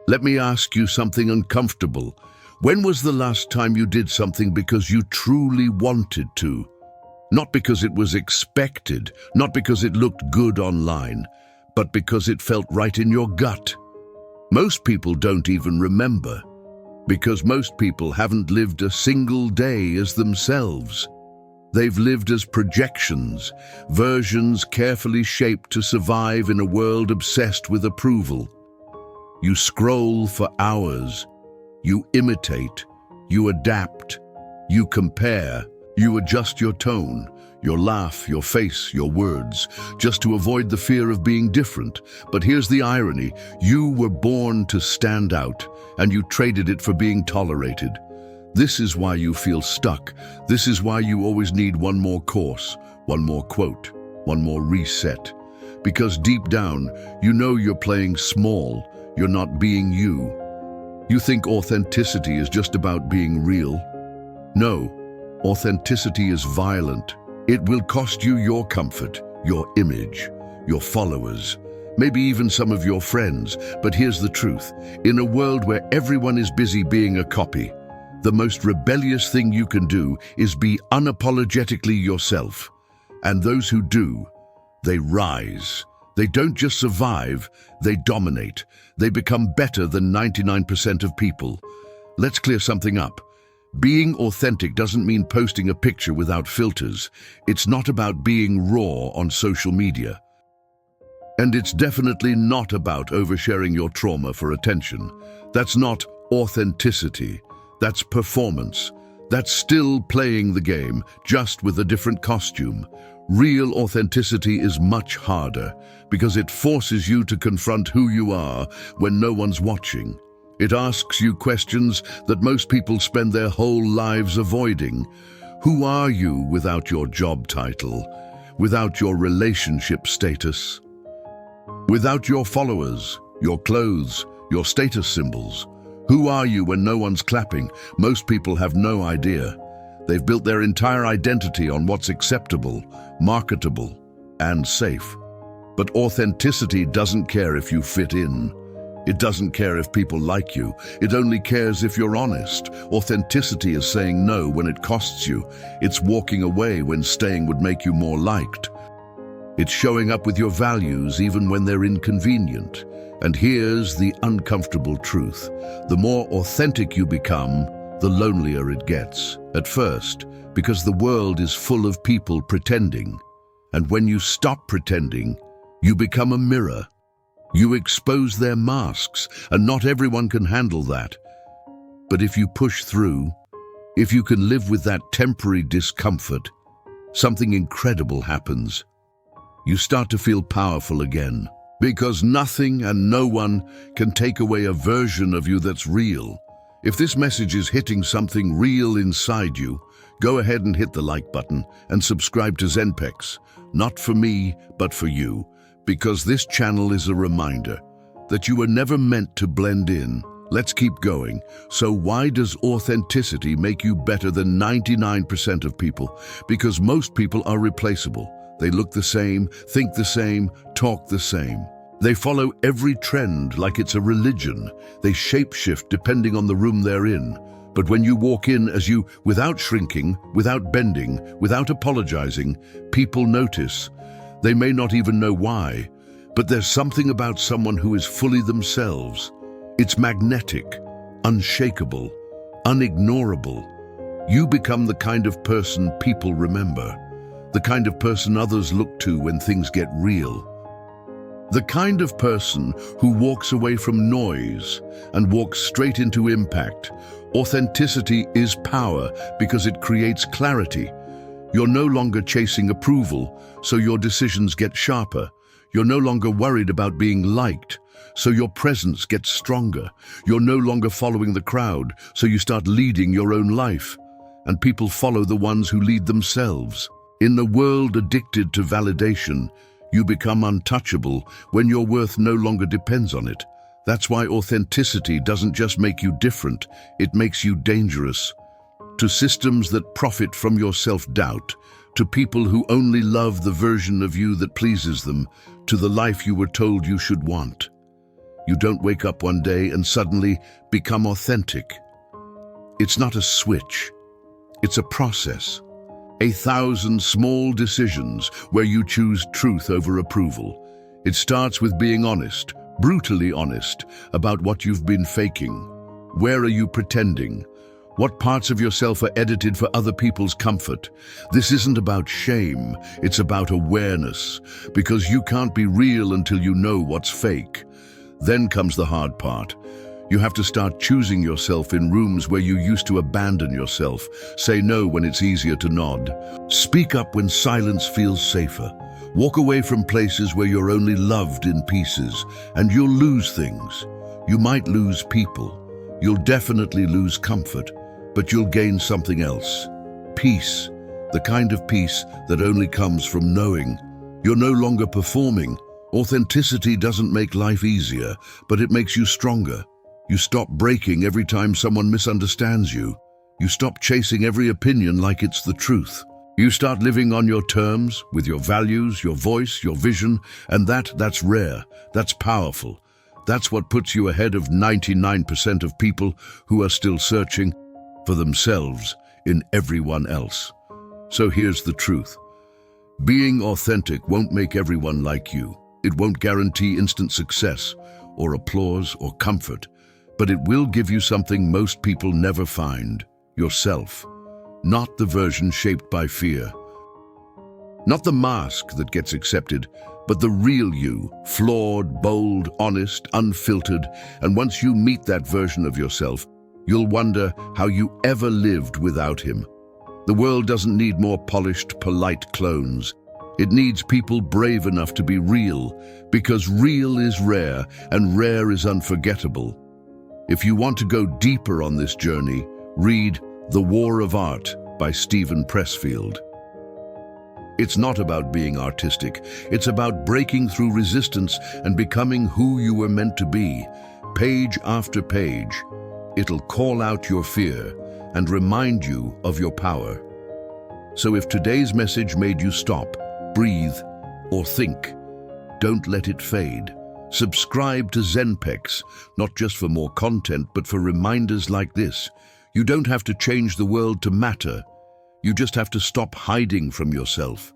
Let me ask you something uncomfortable. When was the last time you did something because you truly wanted to? Not because it was expected, not because it looked good online, but because it felt right in your gut. Most people don't even remember, because most people haven't lived a single day as themselves. They've lived as projections, versions carefully shaped to survive in a world obsessed with approval. You scroll for hours. You imitate. You adapt. You compare. You adjust your tone, your laugh, your face, your words, just to avoid the fear of being different. But here's the irony. You were born to stand out, and you traded it for being tolerated. This is why you feel stuck. This is why you always need one more course, one more quote, one more reset. Because deep down, you know you're playing small. You're not being you. You think authenticity is just about being real. No, authenticity is violent. It will cost you your comfort, your image, your followers, maybe even some of your friends. But here's the truth. In a world where everyone is busy being a copy, the most rebellious thing you can do is be unapologetically yourself. And those who do, they rise. They don't just survive, they dominate. They become better than 99% of people. Let's clear something up. Being authentic doesn't mean posting a picture without filters. It's not about being raw on social media. And it's definitely not about oversharing your trauma for attention. That's not authenticity. That's performance. That's still playing the game, just with a different costume. Real authenticity is much harder because it forces you to confront who you are when no one's watching. It asks you questions that most people spend their whole lives avoiding. Who are you without your job title, without your relationship status, without your followers, your clothes, your status symbols? Who are you when no one's clapping? Most people have no idea. They've built their entire identity on what's acceptable, marketable, and safe. But authenticity doesn't care if you fit in. It doesn't care if people like you. It only cares if you're honest. Authenticity is saying no when it costs you. It's walking away when staying would make you more liked. It's showing up with your values even when they're inconvenient. And here's the uncomfortable truth. The more authentic you become, the lonelier it gets. At first, because the world is full of people pretending. And when you stop pretending, you become a mirror. You expose their masks, and not everyone can handle that. But if you push through, if you can live with that temporary discomfort, something incredible happens. You start to feel powerful again, because nothing and no one can take away a version of you that's real. If this message is hitting something real inside you, go ahead and hit the like button and subscribe to Zenpex. Not for me, but for you. Because this channel is a reminder that you were never meant to blend in. Let's keep going. So why does authenticity make you better than 99% of people? Because most people are replaceable. They look the same, think the same, talk the same. They follow every trend like it's a religion. They shapeshift depending on the room they're in. But when you walk in as you, without shrinking, without bending, without apologizing, people notice. They may not even know why, but there's something about someone who is fully themselves. It's magnetic, unshakable, unignorable. You become the kind of person people remember, the kind of person others look to when things get real. The kind of person who walks away from noise and walks straight into impact. Authenticity is power because it creates clarity. You're no longer chasing approval, so your decisions get sharper. You're no longer worried about being liked, so your presence gets stronger. You're no longer following the crowd, so you start leading your own life. And people follow the ones who lead themselves. In a world addicted to validation, you become untouchable when your worth no longer depends on it. That's why authenticity doesn't just make you different, it makes you dangerous. To systems that profit from your self-doubt, to people who only love the version of you that pleases them, to the life you were told you should want. You don't wake up one day and suddenly become authentic. It's not a switch. It's a process. 1,000 small decisions where you choose truth over approval. It starts with being honest, brutally honest, about what you've been faking. Where are you pretending? What parts of yourself are edited for other people's comfort? This isn't about shame, it's about awareness, because you can't be real until you know what's fake. Then comes the hard part. You have to start choosing yourself in rooms where you used to abandon yourself. Say no when it's easier to nod. Speak up when silence feels safer. Walk away from places where you're only loved in pieces, and you'll lose things. You might lose people. You'll definitely lose comfort, but you'll gain something else. Peace, the kind of peace that only comes from knowing. You're no longer performing. Authenticity doesn't make life easier, but it makes you stronger. You stop breaking every time someone misunderstands you. You stop chasing every opinion like it's the truth. You start living on your terms, with your values, your voice, your vision, and that's rare, that's powerful. That's what puts you ahead of 99% of people who are still searching for themselves in everyone else. So here's the truth. Being authentic won't make everyone like you. It won't guarantee instant success, or applause, or comfort, but it will give you something most people never find: yourself. Not the version shaped by fear. Not the mask that gets accepted, but the real you, flawed, bold, honest, unfiltered. And once you meet that version of yourself, you'll wonder how you ever lived without him. The world doesn't need more polished, polite clones. It needs people brave enough to be real, because real is rare and rare is unforgettable. If you want to go deeper on this journey, read The War of Art by Steven Pressfield. It's not about being artistic. It's about breaking through resistance and becoming who you were meant to be. Page after page, it'll call out your fear and remind you of your power. So if today's message made you stop, breathe, or think, don't let it fade. Subscribe to Zenpex, not just for more content, but for reminders like this. You don't have to change the world to matter. You just have to stop hiding from yourself.